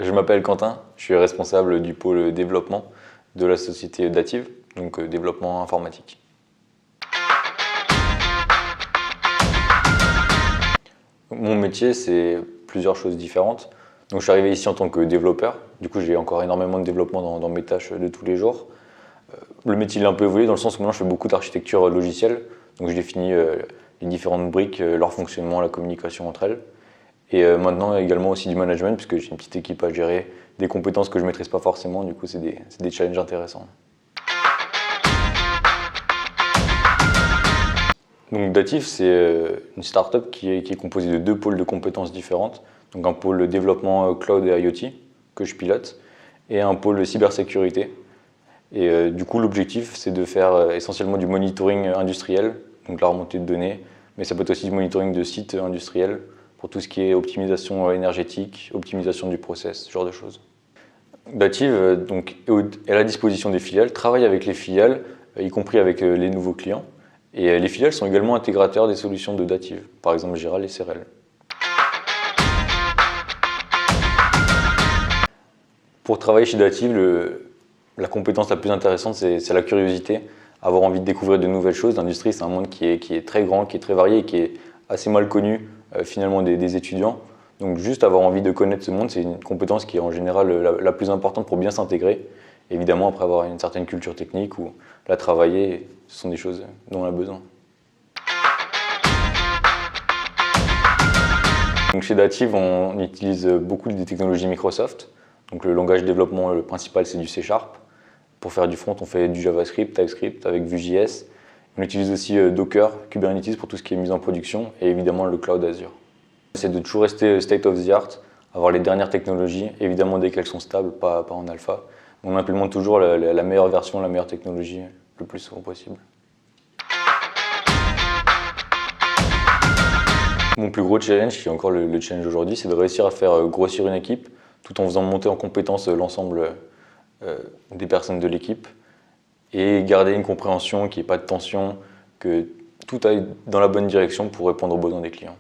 Je m'appelle Quentin, je suis responsable du pôle développement de la société Dativ, donc développement informatique. Mon métier, c'est plusieurs choses différentes. Donc, je suis arrivé ici en tant que développeur. Du coup, j'ai encore énormément de développement dans mes tâches de tous les jours. Le métier il a un peu évolué dans le sens où maintenant je fais beaucoup d'architecture logicielle. Donc, je définis les différentes briques, leur fonctionnement, la communication entre elles. Et maintenant également aussi du management, puisque j'ai une petite équipe à gérer, des compétences que je ne maîtrise pas forcément. Du coup, c'est des challenges intéressants. Donc Dativ, c'est une start-up qui est composée de deux pôles de compétences différentes. Donc un pôle développement cloud et IoT que je pilote et un pôle cybersécurité. Et du coup, l'objectif, c'est de faire essentiellement du monitoring industriel, donc la remontée de données, mais ça peut être aussi du monitoring de sites industriels pour tout ce qui est optimisation énergétique, optimisation du process, ce genre de choses. Dativ donc, est à la disposition des filiales, travaille avec les filiales, y compris avec les nouveaux clients. Et les filiales sont également intégrateurs des solutions de Dativ, par exemple Giral et Serel. Pour travailler chez Dativ, la compétence la plus intéressante, c'est la curiosité, avoir envie de découvrir de nouvelles choses. L'industrie, c'est un monde qui est très grand, qui est très varié et qui est assez mal connu finalement des étudiants. Donc juste avoir envie de connaître ce monde, c'est une compétence qui est en général la plus importante pour bien s'intégrer. Évidemment, après avoir une certaine culture technique ou la travailler, ce sont des choses dont on a besoin. Donc chez Dativ, on utilise beaucoup des technologies Microsoft. Donc le langage de développement le principal, c'est du C#. Pour faire du front, on fait du JavaScript, TypeScript avec Vue.js. On utilise aussi Docker, Kubernetes pour tout ce qui est mise en production et évidemment le cloud Azure. C'est de toujours rester state of the art, avoir les dernières technologies, évidemment dès qu'elles sont stables, pas en alpha. On implémente toujours la meilleure version, la meilleure technologie le plus souvent possible. Mon plus gros challenge, qui est encore le challenge aujourd'hui, c'est de réussir à faire grossir une équipe tout en faisant monter en compétence l'ensemble des personnes de l'équipe et garder une compréhension, qu'il n'y ait pas de tension, que tout aille dans la bonne direction pour répondre aux besoins des clients.